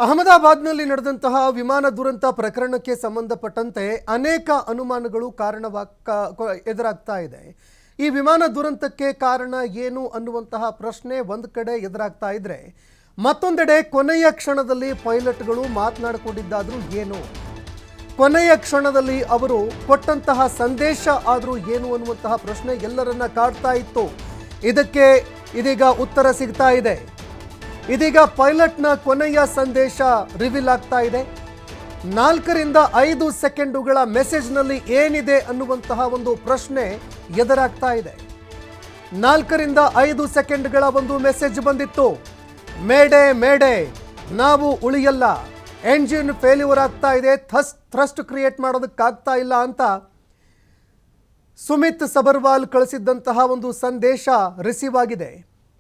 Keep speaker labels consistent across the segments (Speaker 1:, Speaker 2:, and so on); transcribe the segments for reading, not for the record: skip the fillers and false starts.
Speaker 1: ಅಹಮದಾಬಾದ್ನಲ್ಲಿ ನಡೆದಂತಹ ವಿಮಾನ ದುರಂತ ಪ್ರಕರಣಕ್ಕೆ ಸಂಬಂಧಪಟ್ಟಂತೆ ಅನೇಕ ಅನುಮಾನಗಳು ಎದುರಾಗ್ತಾ ಇದೆ. ಈ ವಿಮಾನ ದುರಂತಕ್ಕೆ ಕಾರಣ ಏನು ಅನ್ನುವಂತಹ ಪ್ರಶ್ನೆ ಒಂದು ಕಡೆ ಎದುರಾಗ್ತಾ ಇದ್ರೆ, ಮತ್ತೊಂದೆಡೆ ಕೊನೆಯ ಕ್ಷಣದಲ್ಲಿ ಪೈಲಟ್ಗಳು ಮಾತನಾಡಿಕೊಂಡಿದ್ದಾದರೂ ಏನು, ಕೊನೆಯ ಕ್ಷಣದಲ್ಲಿ ಅವರು ಕೊಟ್ಟಂತಹ ಸಂದೇಶ ಆದರೂ ಏನು ಅನ್ನುವಂತಹ ಪ್ರಶ್ನೆ ಎಲ್ಲರನ್ನ ಕಾಡ್ತಾ ಇತ್ತು. ಇದಕ್ಕೆ ಇದೀಗ ಉತ್ತರ ಸಿಗ್ತಾ ಇದೆ. ಇದೀಗ ಪೈಲಟ್ನ ಕೊನೆಯ ಸಂದೇಶ ರಿವೀಲ್ ಆಗ್ತಾ ಇದೆ. 4 ರಿಂದ 5 ಸೆಕೆಂಡುಗಳ ಮೆಸೇಜ್ನಲ್ಲಿ ಏನಿದೆ ಅನ್ನುವಂತಹ ಒಂದು ಪ್ರಶ್ನೆ ಎದುರಾಗ್ತಾ ಇದೆ. 4 ರಿಂದ 5 ಸೆಕೆಂಡ್ಗಳ ಒಂದು ಮೆಸೇಜ್ ಬಂದಿತ್ತು. ಮೇಡೆ ಮೇಡೆ, ನಾವು ಉಳಿಯಲ್ಲ, ಎಂಜಿನ್ ಫೇಲ್ಯೂರ್ ಆಗ್ತಾ ಇದೆ, ಥ್ರಸ್ಟ್ ಕ್ರಿಯೇಟ್ ಮಾಡೋದಕ್ಕಾಗ್ತಾ ಇಲ್ಲ ಅಂತ ಸುಮಿತ್ ಸಬರ್ವಾಲ್ ಕಳಿಸಿದ್ದಂತಹ ಒಂದು ಸಂದೇಶ ರಿಸೀವ್ ಆಗಿದೆ.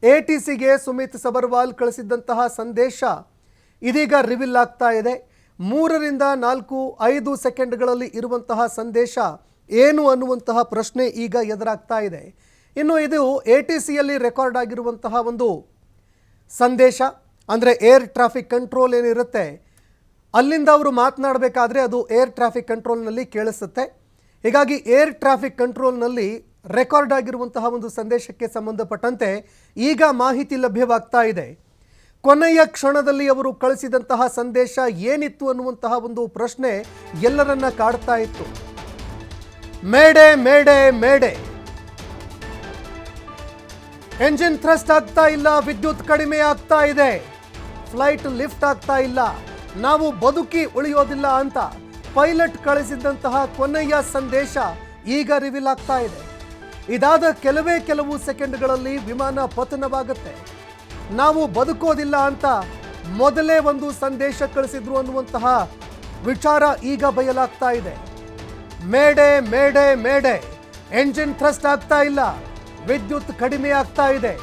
Speaker 1: ATCಗೆ ಸುಮಿತ್ ಸಬರ್ವಾಲ್ ಕಳಿಸಿದ್ದಂತಹ ಸಂದೇಶ ಇದೀಗ ರಿವೀಲ್ ಆಗ್ತಾ ಇದೆ. 3 ರಿಂದ 4, 5 ಸೆಕೆಂಡ್ಗಳಲ್ಲಿ ಇರುವಂತಹ ಸಂದೇಶ ಏನು ಅನ್ನುವಂತಹ ಪ್ರಶ್ನೆ ಈಗ ಎದುರಾಗ್ತಾ ಇದೆ. ಇನ್ನು ಇದು ATCಯಲ್ಲಿ ರೆಕಾರ್ಡ್ ಆಗಿರುವಂತಹ ಒಂದು ಸಂದೇಶ, ಅಂದರೆ ಏರ್ ಟ್ರಾಫಿಕ್ ಕಂಟ್ರೋಲ್ ಏನಿರುತ್ತೆ ಅಲ್ಲಿಂದ ಅವರು ಮಾತನಾಡಬೇಕಾದ್ರೆ ಅದು ಏರ್ ಟ್ರಾಫಿಕ್ ಕಂಟ್ರೋಲ್ನಲ್ಲಿ ಕೇಳಿಸುತ್ತೆ. ಹೀಗಾಗಿ ಏರ್ ಟ್ರಾಫಿಕ್ ಕಂಟ್ರೋಲ್ನಲ್ಲಿ ರೆಕಾರ್ಡ್ ಆಗಿರುವಂತಹ ಒಂದು ಸಂದೇಶಕ್ಕೆ ಸಂಬಂಧಪಟ್ಟಂತೆ ಈಗ ಮಾಹಿತಿ ಲಭ್ಯವಾಗ್ತಾ ಇದೆ. ಕೊನೆಯ ಕ್ಷಣದಲ್ಲಿ ಅವರು ಕಳಿಸಿದಂತಹ ಸಂದೇಶ ಏನಿತ್ತು ಅನ್ನುವಂತಹ ಒಂದು ಪ್ರಶ್ನೆ ಎಲ್ಲರನ್ನ ಕಾಡ್ತಾ ಇತ್ತು. ಮೇಡೆ ಮೇಡೆ ಮೇಡೆ, ಎಂಜಿನ್ ಥ್ರಸ್ಟ್ ಆಗ್ತಾ ಇಲ್ಲ, ವಿದ್ಯುತ್ ಕಡಿಮೆ ಆಗ್ತಾ ಇದೆ, ಫ್ಲೈಟ್ ಲಿಫ್ಟ್ ಆಗ್ತಾ ಇಲ್ಲ, ನಾವು ಬದುಕಿ ಉಳಿಯೋದಿಲ್ಲ ಅಂತ ಪೈಲಟ್ ಕಳಿಸಿದ್ದಂತಹ ಕೊನೆಯ ಸಂದೇಶ ಈಗ ರಿವೀಲ್ ಆಗ್ತಾ ಇದೆ. ಇದಾದ ಕೆಲವು ಸೆಕೆಂಡ್ಗಳಲ್ಲಿ ವಿಮಾನ ಪತನವಾಗುತ್ತೆ. ನಾವು ಬದುಕೋದಿಲ್ಲ ಅಂತ ಮೊದಲೇ ಒಂದು ಸಂದೇಶ ಕಳಿಸಿದ್ರು ಅನ್ನುವಂತಹ ವಿಚಾರ ಈಗ ಬಯಲಾಗ್ತಾ ಇದೆ. ಮೇಡೆ ಮೇಡೆ ಮೇಡೆ, ಎಂಜಿನ್ ಥ್ರಸ್ಟ್ ಆಗ್ತಾ ಇಲ್ಲ, ವಿದ್ಯುತ್ ಕಡಿಮೆ ಆಗ್ತಾ ಇದೆ,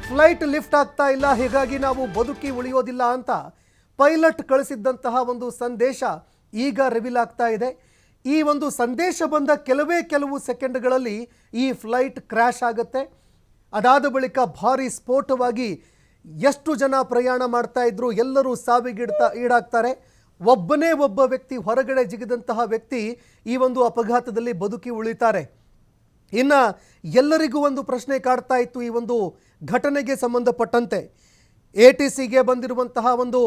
Speaker 1: ಫ್ಲೈಟ್ ಲಿಫ್ಟ್ ಆಗ್ತಾ ಇಲ್ಲ, ಹೀಗಾಗಿ ನಾವು ಬದುಕಿ ಉಳಿಯೋದಿಲ್ಲ ಅಂತ ಪೈಲಟ್ ಕಳಿಸಿದ್ದಂತಹ ಒಂದು ಸಂದೇಶ ಈಗ ರಿವೀಲ್ ಆಗ್ತಾ ಇದೆ. ಈ ಒಂದು ಸಂದೇಶ ಬಂದ ಕೆಲವು ಸೆಕೆಂಡ್ಗಳಲ್ಲಿ ಈ ಫ್ಲೈಟ್ ಕ್ರ್ಯಾಶ್ ಆಗುತ್ತೆ. ಅದಾದ ಬಳಿಕ ಭಾರಿ ಸ್ಫೋಟವಾಗಿ ಎಷ್ಟು ಜನ ಪ್ರಯಾಣ ಮಾಡ್ತಾ ಇದ್ರು ಎಲ್ಲರೂ ಈಡಾಗ್ತಾರೆ. ಒಬ್ಬ ವ್ಯಕ್ತಿ, ಹೊರಗಡೆ ಜಿಗಿದಂತಹ ವ್ಯಕ್ತಿ ಈ ಒಂದು ಅಪಘಾತದಲ್ಲಿ ಬದುಕಿ ಉಳಿತಾರೆ. ಇನ್ನು ಎಲ್ಲರಿಗೂ ಒಂದು ಪ್ರಶ್ನೆ ಕಾಡ್ತಾ ಇತ್ತು ಈ ಒಂದು ಘಟನೆಗೆ ಸಂಬಂಧಪಟ್ಟಂತೆ. ATCಗೆ ಬಂದಿರುವಂತಹ ಒಂದು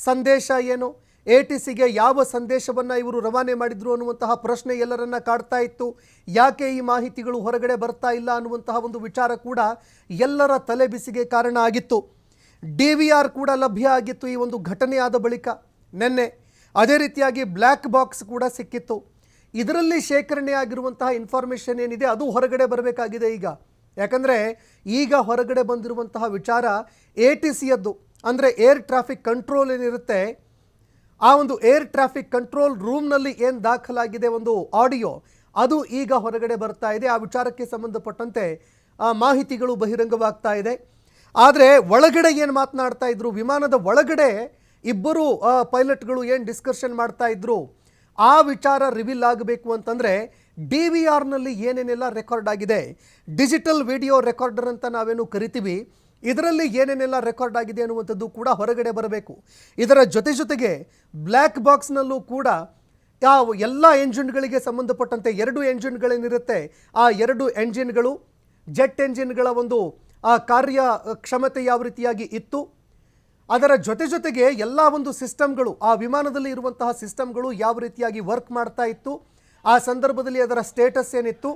Speaker 1: ಸಂದೇಶ ಏನು, ATCಗೆ ಯಾವ ಸಂದೇಶವನ್ನು ಇವರು ರವಾನೆ ಮಾಡಿದ್ರು ಅನ್ನುವಂತಹ ಪ್ರಶ್ನೆ ಎಲ್ಲರನ್ನ ಕಾಡ್ತಾ ಇತ್ತು. ಯಾಕೆ ಈ ಮಾಹಿತಿಗಳು ಹೊರಗಡೆ ಬರ್ತಾ ಇಲ್ಲ ಅನ್ನುವಂತಹ ಒಂದು ವಿಚಾರ ಕೂಡ ಎಲ್ಲರ ತಲೆ ಬಿಸಿಗೆ ಕಾರಣ ಆಗಿತ್ತು. DVR ಕೂಡ ಲಭ್ಯ ಆಗಿತ್ತು ಈ ಒಂದು ಘಟನೆಯಾದ ಬಳಿಕ ನಿನ್ನೆ. ಅದೇ ರೀತಿಯಾಗಿ ಬ್ಲ್ಯಾಕ್ ಬಾಕ್ಸ್ ಕೂಡ ಸಿಕ್ಕಿತ್ತು. ಇದರಲ್ಲಿ ಶೇಖರಣೆ ಆಗಿರುವಂತಹ ಇನ್ಫಾರ್ಮೇಷನ್ ಏನಿದೆ ಅದು ಹೊರಗಡೆ ಬರಬೇಕಾಗಿದೆ ಈಗ. ಯಾಕಂದರೆ ಈಗ ಹೊರಗಡೆ ಬಂದಿರುವಂತಹ ವಿಚಾರ ATCಯದ್ದು, ಅಂದರೆ ಏರ್ ಟ್ರಾಫಿಕ್ ಕಂಟ್ರೋಲ್ ಏನಿರುತ್ತೆ ಆ ಒಂದು ಏರ್ ಟ್ರಾಫಿಕ್ ಕಂಟ್ರೋಲ್ ರೂಮ್ನಲ್ಲಿ ಏನು ದಾಖಲಾಗಿದೆ ಒಂದು ಆಡಿಯೋ, ಅದು ಈಗ ಹೊರಗಡೆ ಬರ್ತಾ ಇದೆ. ಆ ವಿಚಾರಕ್ಕೆ ಸಂಬಂಧಪಟ್ಟಂತೆ ಮಾಹಿತಿಗಳು ಬಹಿರಂಗವಾಗ್ತಾ ಇದೆ. ಆದರೆ ಒಳಗಡೆ ಏನು ಮಾತನಾಡ್ತಾ ಇದ್ರು, ವಿಮಾನದ ಒಳಗಡೆ ಇಬ್ಬರು ಪೈಲಟ್ಗಳು ಏನು ಡಿಸ್ಕಷನ್ ಮಾಡ್ತಾ ಇದ್ರು ಆ ವಿಚಾರ ರಿವೀಲ್ ಆಗಬೇಕು ಅಂತಂದರೆ DVRನಲ್ಲಿ ಏನೇನೆಲ್ಲ ರೆಕಾರ್ಡ್ ಆಗಿದೆ, ಡಿಜಿಟಲ್ ವಿಡಿಯೋ ರೆಕಾರ್ಡರ್ ಅಂತ ನಾವೇನು ಕರಿತೀವಿ, ಇದರಲ್ಲಿ ಏನೇನೆಲ್ಲ ರೆಕಾರ್ಡ್ ಆಗಿದೆ ಅನ್ನುವಂಥದ್ದು ಕೂಡ ಹೊರಗಡೆ ಬರಬೇಕು. ಇದರ ಜೊತೆಗೆ ಬ್ಲ್ಯಾಕ್ ಬಾಕ್ಸ್ನಲ್ಲೂ ಕೂಡ ಯಾವ ಎಲ್ಲ ಎಂಜಿನ್ಗಳಿಗೆ ಸಂಬಂಧಪಟ್ಟಂತೆ 2 ಎಂಜಿನ್ಗಳೇನಿರುತ್ತೆ ಆ 2 ಎಂಜಿನ್ಗಳು, ಜೆಟ್ ಎಂಜಿನ್ಗಳ ಒಂದು ಕಾರ್ಯಕ್ಷಮತೆ ಯಾವ ರೀತಿಯಾಗಿ ಇತ್ತು, ಅದರ ಜೊತೆಗೆ ಎಲ್ಲ ಒಂದು ಸಿಸ್ಟಮ್ಗಳು, ಆ ವಿಮಾನದಲ್ಲಿ ಇರುವಂತಹ ಸಿಸ್ಟಮ್ಗಳು ಯಾವ ರೀತಿಯಾಗಿ ವರ್ಕ್ ಮಾಡ್ತಾ ಇತ್ತು, ಆ ಸಂದರ್ಭದಲ್ಲಿ ಅದರ ಸ್ಟೇಟಸ್ ಏನಿತ್ತು,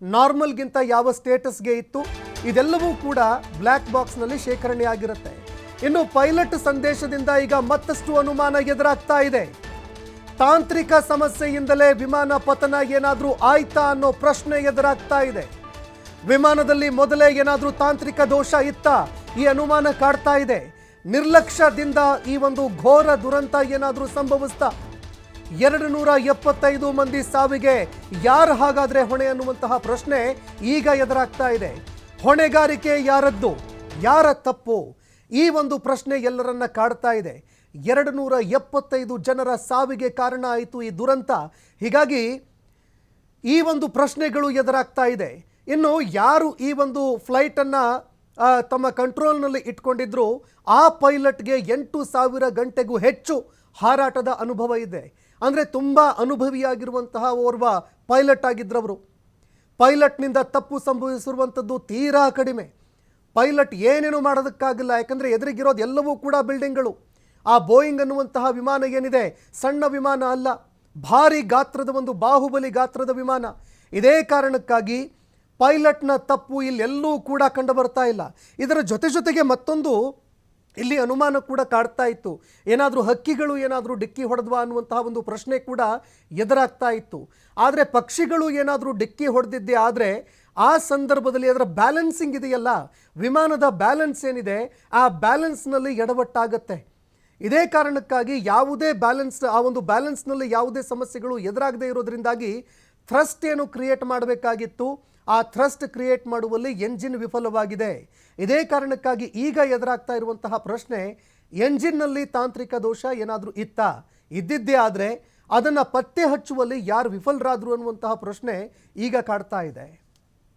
Speaker 1: ನಾರ್ಮಲ್ಗಿಂತ ಯಾವ ಸ್ಟೇಟಸ್ಗೆ ಇತ್ತು, ಇದೆಲ್ಲವೂ ಕೂಡ ಬ್ಲ್ಯಾಕ್ ಬಾಕ್ಸ್ನಲ್ಲಿ ಶೇಖರಣೆ ಆಗಿರುತ್ತೆ. ಇನ್ನು ಪೈಲಟ್ ಸಂದೇಶದಿಂದ ಈಗ ಮತ್ತಷ್ಟು ಅನುಮಾನ ಎದುರಾಗ್ತಾ ಇದೆ. ತಾಂತ್ರಿಕ ಸಮಸ್ಯೆಯಿಂದಲೇ ವಿಮಾನ ಪತನ ಏನಾದರೂ ಆಯ್ತಾ ಅನ್ನೋ ಪ್ರಶ್ನೆ ಎದುರಾಗ್ತಾ ಇದೆ. ವಿಮಾನದಲ್ಲಿ ಮೊದಲೇ ಏನಾದರೂ ತಾಂತ್ರಿಕ ದೋಷ ಇತ್ತಾ, ಈ ಅನುಮಾನ ಕಾಡ್ತಾ ಇದೆ. ನಿರ್ಲಕ್ಷ್ಯದಿಂದ ಈ ಒಂದು ಘೋರ ದುರಂತ ಏನಾದರೂ ಸಂಭವಿಸ್ತಾ, 275 ಮಂದಿ ಸಾವಿಗೆ ಯಾರು ಹಾಗಾದ್ರೆ ಹೊಣೆ ಅನ್ನುವಂತಹ ಪ್ರಶ್ನೆ ಈಗ ಎದುರಾಗ್ತಾ ಇದೆ. ಹೊಣೆಗಾರಿಕೆ ಯಾರದ್ದು, ಯಾರ ತಪ್ಪು, ಈ ಒಂದು ಪ್ರಶ್ನೆ ಎಲ್ಲರನ್ನ ಕಾಡ್ತಾ ಇದೆ. 275 ಜನರ ಸಾವಿಗೆ ಕಾರಣ ಆಯಿತು ಈ ದುರಂತ. ಹೀಗಾಗಿ ಈ ಒಂದು ಪ್ರಶ್ನೆಗಳು ಎದುರಾಗ್ತಾ ಇದೆ. ಇನ್ನು ಯಾರು ಈ ಒಂದು ಫ್ಲೈಟನ್ನು ತಮ್ಮ ಕಂಟ್ರೋಲ್ನಲ್ಲಿ ಇಟ್ಕೊಂಡಿದ್ರು. ಆ ಪೈಲಟ್ಗೆ 8,000 ಗಂಟೆಗೂ ಹೆಚ್ಚು ಹಾರಾಟದ ಅನುಭವ ಇದೆ. ಅಂದರೆ ತುಂಬ ಅನುಭವಿಯಾಗಿರುವಂತಹ ಓರ್ವ ಪೈಲಟ್ ಆಗಿದ್ರವರು. ಪೈಲಟ್ನಿಂದ ತಪ್ಪು ಸಂಭವಿಸಿರುವಂಥದ್ದು ತೀರಾ ಕಡಿಮೆ. ಪೈಲಟ್ ಏನೇನು ಮಾಡೋದಕ್ಕಾಗಿಲ್ಲ, ಯಾಕಂದರೆ ಎದುರಿಗಿರೋದು ಎಲ್ಲವೂ ಕೂಡ ಬಿಲ್ಡಿಂಗ್ಗಳು. ಆ ಬೋಯಿಂಗ್ ಅನ್ನುವಂತಹ ವಿಮಾನ ಏನಿದೆ ಸಣ್ಣ ವಿಮಾನ ಅಲ್ಲ, ಭಾರಿ ಗಾತ್ರದ ಒಂದು ಬಾಹುಬಲಿ ಗಾತ್ರದ ವಿಮಾನ. ಇದೇ ಕಾರಣಕ್ಕಾಗಿ ಪೈಲಟ್ನ ತಪ್ಪು ಇಲ್ಲೆಲ್ಲೂ ಕೂಡ ಕಂಡು ಬರ್ತಾ ಇಲ್ಲ. ಇದರ ಜೊತೆಗೆ ಮತ್ತೊಂದು ಇಲ್ಲಿ ಅನುಮಾನ ಕೂಡ ಕಾಡ್ತಾ ಇತ್ತು. ಏನಾದರೂ ಹಕ್ಕಿಗಳು ಏನಾದರೂ ಡಿಕ್ಕಿ ಹೊಡೆದ್ವಾ ಅನ್ನುವಂತಹ ಒಂದು ಪ್ರಶ್ನೆ ಕೂಡ ಎದುರಾಗ್ತಾ ಇತ್ತು. ಆದರೆ ಪಕ್ಷಿಗಳು ಏನಾದರೂ ಡಿಕ್ಕಿ ಹೊಡೆದಿದ್ದೆ ಆದರೆ ಆ ಸಂದರ್ಭದಲ್ಲಿ ಅದರ ಬ್ಯಾಲೆನ್ಸಿಂಗ್ ಇದೆಯಲ್ಲ, ವಿಮಾನದ ಬ್ಯಾಲೆನ್ಸ್ ಏನಿದೆ ಆ ಬ್ಯಾಲೆನ್ಸ್ನಲ್ಲಿ ಎಡವಟ್ಟಾಗತ್ತೆ. ಇದೇ ಕಾರಣಕ್ಕಾಗಿ ಯಾವುದೇ ಆ ಒಂದು ಬ್ಯಾಲೆನ್ಸ್ನಲ್ಲಿ ಯಾವುದೇ ಸಮಸ್ಯೆಗಳು ಎದುರಾಗದೇ ಇರೋದ್ರಿಂದಾಗಿ ಥ್ರಸ್ಟ್ ಏನು ಕ್ರಿಯೇಟ್ ಮಾಡಬೇಕಾಗಿತ್ತು, ಆ ಥ್ರಸ್ಟ್ ಕ್ರಿಯೇಟ್ ಮಾಡುವಲ್ಲಿ ಎಂಜಿನ್ ವಿಫಲವಾಗಿದೆ. ಇದೇ ಕಾರಣಕ್ಕಾಗಿ ಈಗ ಎದುರಾಗ್ತಾ ಇರುವಂತಹ ಪ್ರಶ್ನೆ, ಎಂಜಿನ್ನಲ್ಲಿ ತಾಂತ್ರಿಕ ದೋಷ ಏನಾದರೂ ಇದ್ದಿದ್ದೇ ಆದರೆ ಅದನ್ನು ಪತ್ತೆ ಹಚ್ಚುವಲ್ಲಿ ಯಾರು ವಿಫಲರಾದರು ಅನ್ನುವಂತಹ ಪ್ರಶ್ನೆ ಈಗ ಕಾಡ್ತಾ ಇದೆ.